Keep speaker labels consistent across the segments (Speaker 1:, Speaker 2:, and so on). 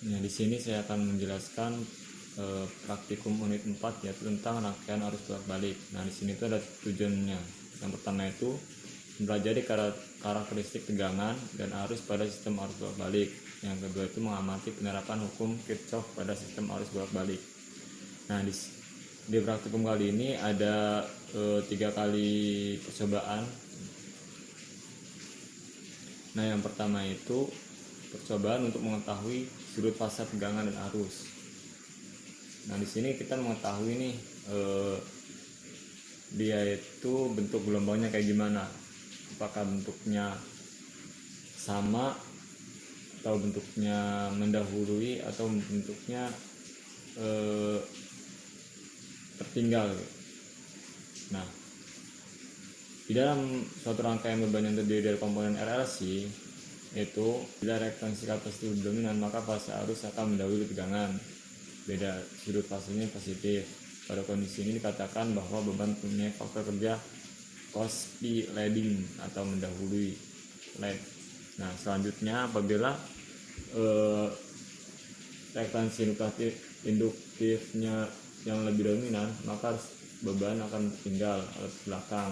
Speaker 1: Nah, di sini saya akan menjelaskan praktikum unit 4, yaitu tentang rangkaian arus bolak-balik. Nah, di sini itu ada tujuannya. Yang pertama itu mempelajari karakteristik tegangan dan arus pada sistem arus bolak-balik. Yang kedua itu mengamati penerapan hukum Kirchhoff pada sistem arus bolak-balik. Nah, di praktikum kali ini ada 3 kali percobaan. Nah, yang pertama itu percobaan untuk mengetahui sudut fase tegangan dan arus. Nah, di sini kita mengetahui nih dia itu bentuk gelombangnya kayak gimana. Apakah bentuknya sama atau bentuknya mendahului atau bentuknya tertinggal. Nah, di dalam suatu rangkaian beban yang terdiri dari komponen RLC, yaitu bila reaktansi kapasitif dominan, maka fase arus akan mendahului tegangan. Beda sudut fasenya positif. Pada kondisi ini dikatakan bahwa beban punya faktor kerja cos P leading atau mendahului lag. Nah, selanjutnya apabila reaktansi induktifnya yang lebih dominan, maka beban akan tertinggal atau belakang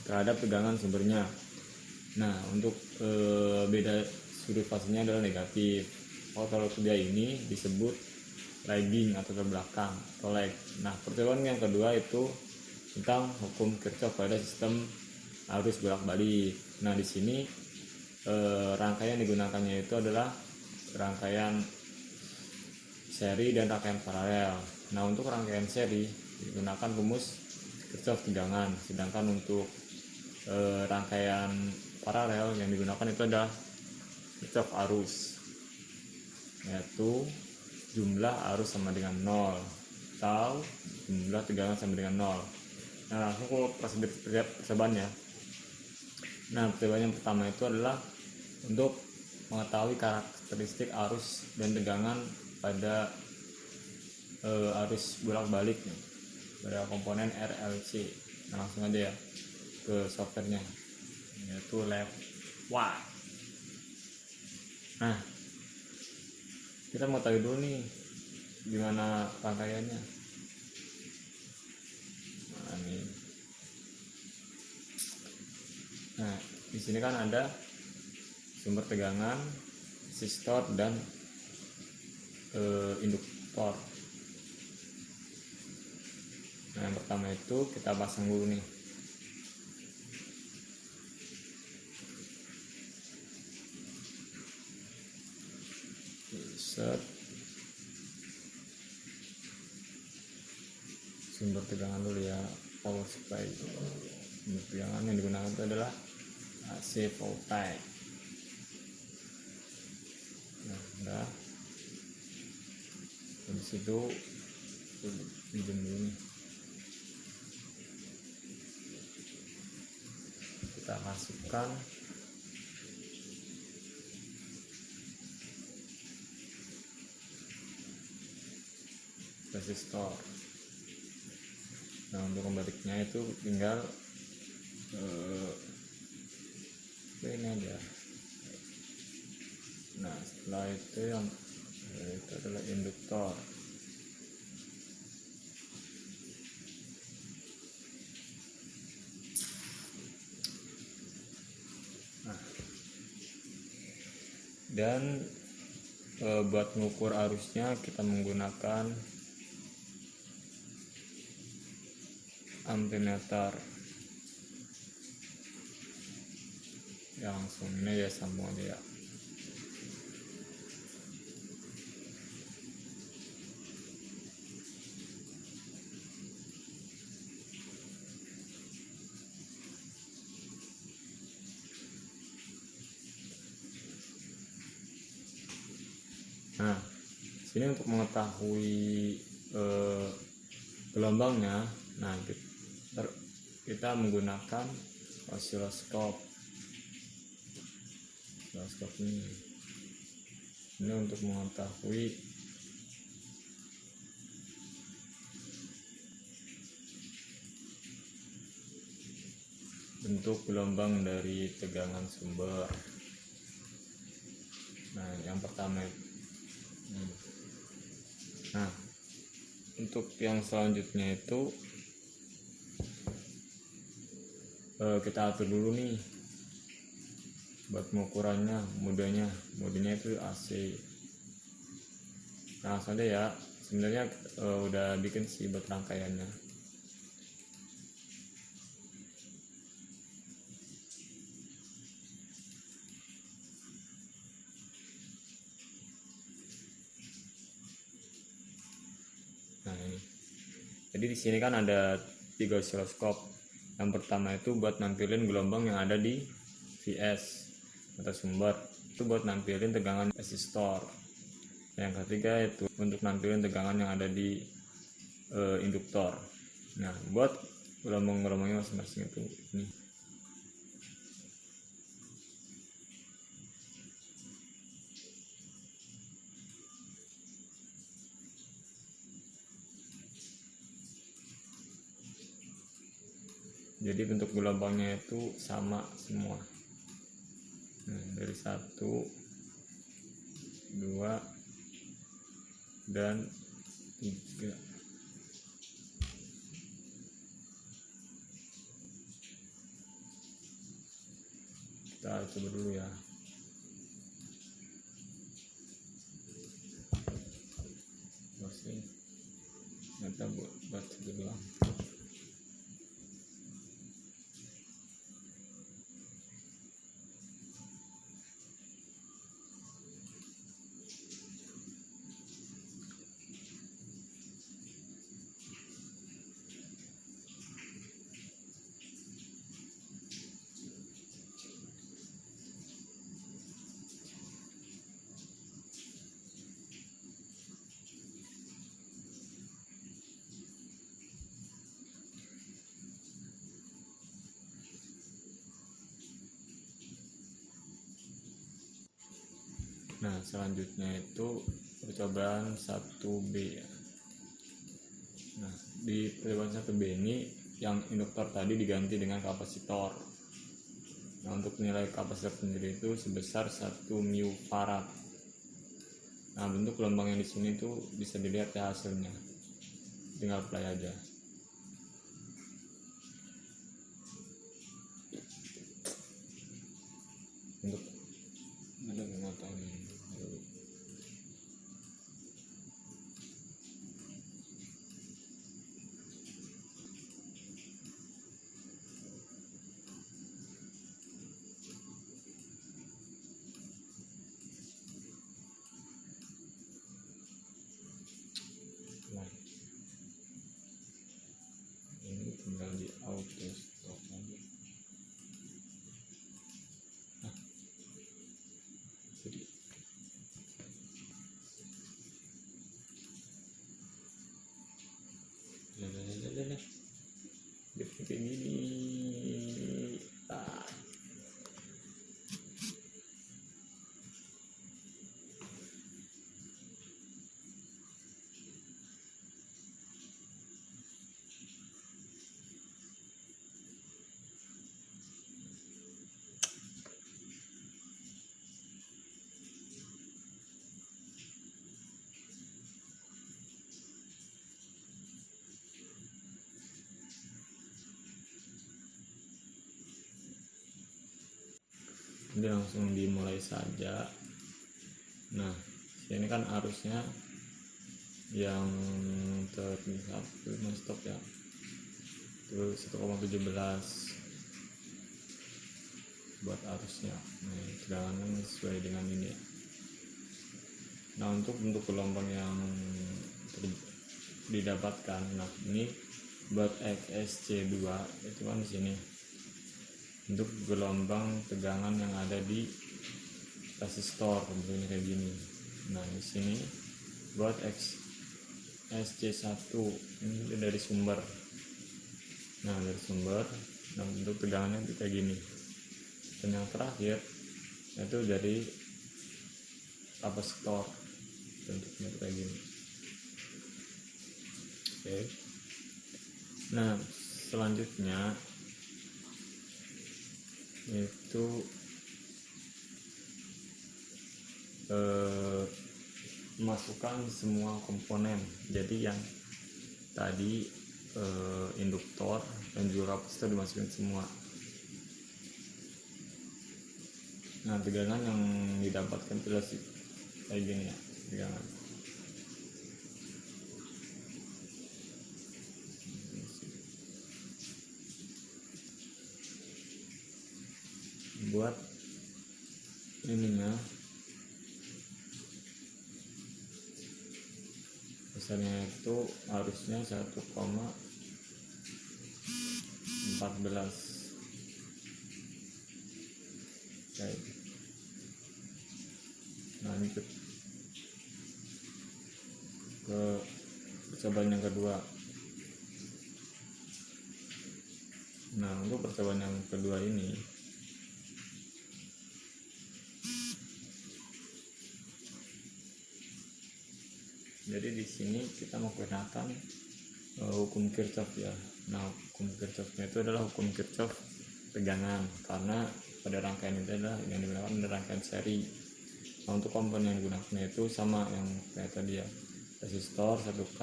Speaker 1: terhadap tegangan sumbernya. Nah, untuk beda sudut fasenya adalah negatif. Faktor kerja ini disebut lagging atau terbelakang atau lag. Nah, percobaan yang kedua itu tentang hukum Kirchhoff pada sistem arus bolak-balik. Nah, di sini rangkaian digunakannya itu adalah rangkaian seri dan rangkaian paralel. Nah, untuk rangkaian seri digunakan rumus Kirchhoff tegangan, sedangkan untuk rangkaian paralel yang digunakan itu adalah Kirchhoff arus, yaitu jumlah arus sama dengan 0 atau jumlah tegangan sama dengan 0. Nah, langsung ke prosedur percobaannya. Nah, percobaan yang pertama itu adalah untuk mengetahui karakteristik arus dan tegangan pada arus bolak-balik pada komponen RLC. Nah, langsung aja ya ke softwarenya, yaitu left. Wah. Nah, kita mau tahu dulu nih gimana rangkaiannya. Nah, di sini kan ada sumber tegangan, resistor, dan induktor. Nah, yang pertama itu kita pasang dulu nih. Set sumber tegangan dulu ya, power supply. Sumber tegangan yang digunakan itu adalah AC voltage. Nah, udah di situ pinjam dulu nih. Kita masukkan resistor. Nah, untuk membaliknya itu tinggal ini aja. Nah, setelah itu yang itu adalah induktor. Nah, dan buat mengukur arusnya kita menggunakan ampermeter. Ya, langsung ini ya, sambung aja ya. Nah, sini untuk mengetahui gelombangnya, nah kita menggunakan osiloskop ini untuk mengetahui bentuk gelombang dari tegangan sumber. Nah, yang pertama Nah, untuk yang selanjutnya itu kita atur dulu nih buat pengukurannya. modenya itu AC. Nah, langsung deh ya, sebenarnya udah bikin sih buat rangkaiannya. Nah, ini jadi di sini kan ada 3 osiloskop. Yang pertama itu buat nampilin gelombang yang ada di VS atau sumber, itu buat nampilin tegangan resistor. Yang ketiga itu untuk nampilin tegangan yang ada di induktor. Nah, buat gelombang-gelombangnya masing-masing itu ini. Jadi bentuk gelombangnya itu sama semua. Nah, dari 1, 2, dan 3. Kita coba dulu ya. Masih ternyata buat itu doang. Nah, selanjutnya itu percobaan 1B ya. Nah, di percobaan 1B ini yang induktor tadi diganti dengan kapasitor. Nah, untuk nilai kapasitor sendiri itu sebesar 1 μF. Nah, bentuk gelombang yang di sini tuh bisa dilihat ya hasilnya. Tinggal play aja. Untuk ada memotong ini. Nah, ini tinggal di auto stop aja. Nah, jadi kayak gini. Jadi langsung dimulai saja. Nah, ini kan arusnya yang terlihat non-stop ya, terus 1,17 buat arusnya. Nah, tegangannya sesuai dengan ini ya. Nah, untuk bentuk gelombang yang didapatkan, nah ini buat XSC2 itu kan di sini untuk gelombang tegangan yang ada di resistor bentuknya kayak gini. Nah, di sini buat XSC1 ini dari sumber. Nah, dari sumber, nah bentuk tegangannya itu kayak gini. Dan yang terakhir itu dari kapasitor, bentuknya kayak gini. Oke. Nah, selanjutnya itu memasukkan semua komponen. Jadi yang tadi induktor dan juga kapasitor dimasukin semua. Nah, tegangan yang didapatkan itu kayak gini ya, tegangan. Buat ininya besarnya itu harusnya 1,14 kayak gitu. Lanjut ke percobaan yang kedua. Nah, untuk percobaan yang kedua ini jadi di sini kita menggunakan hukum Kirchhoff ya. Nah, hukum Kirchhoffnya itu adalah hukum Kirchhoff tegangan, karena pada rangkaian itu adalah yang digunakan adalah rangkaian seri. Nah, untuk komponen yang digunakan itu sama yang kayak tadi ya, resistor 1K,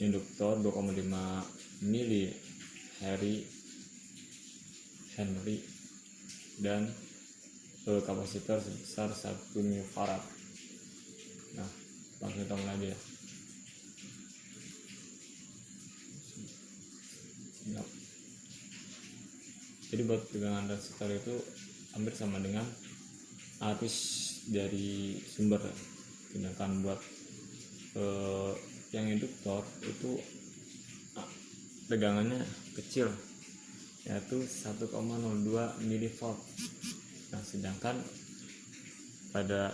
Speaker 1: induktor 2,5 mili Henry, dan kapasitor sebesar 1 microfarad. Nah, langsung hitung lagi ya. Jadi buat tegangan resistor itu hampir sama dengan arus dari sumber. Sedangkan buat yang induktor itu tegangannya kecil, yaitu 1,02 mV. Nah, sedangkan pada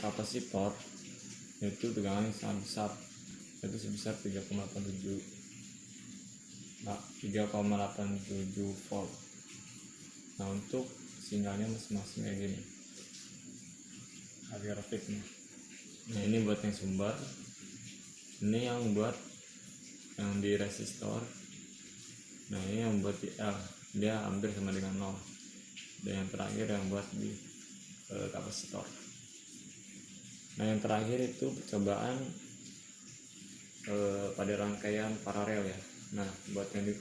Speaker 1: kapasitor itu tegangannya sangat besar, yaitu sebesar 3,87 volt. Nah, untuk sinyalnya masing-masing kayak gini grafiknya. Nah, ini buat yang sumber, ini yang buat yang di resistor. Nah, ini yang buat di L, dia hampir sama dengan 0. Dan yang terakhir yang buat di kapasitor. Nah, yang terakhir itu percobaan pada rangkaian paralel ya. Nah, buat yang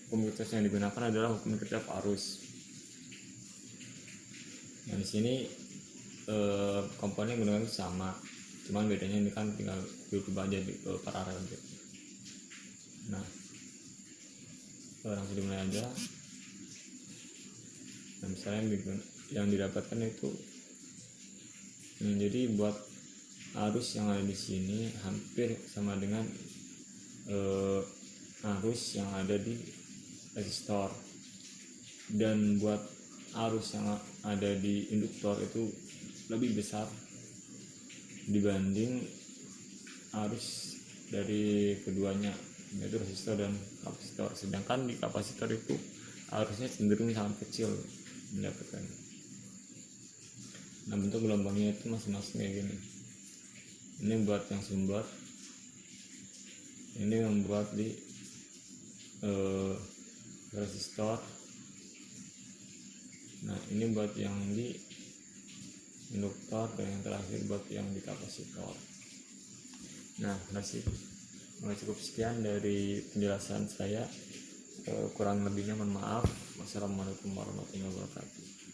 Speaker 1: hukum Kirchhoff yang digunakan adalah hukum Kirchhoff arus. Nah, di sini komponen yang digunakan sama, cuman bedanya ini kan tinggal diubah aja di paralel gitu. Nah, langsung dimulai aja. Nah, misalnya yang didapatkan itu jadi buat arus yang ada di sini hampir sama dengan arus yang ada di resistor, dan buat arus yang ada di induktor itu lebih besar dibanding arus dari keduanya, yaitu resistor dan kapasitor. Sedangkan di kapasitor itu arusnya cenderung sangat kecil mendapatkan. Nah, bentuk gelombangnya itu masing-masing kayak gini. Ini buat yang sumber, ini membuat di resistor. Nah, ini buat yang di induktor, dan yang terakhir buat yang di kapasitor. Nah, cukup sekian dari penjelasan saya. Kurang lebihnya mohon maaf. Wassalamualaikum warahmatullahi wabarakatuh.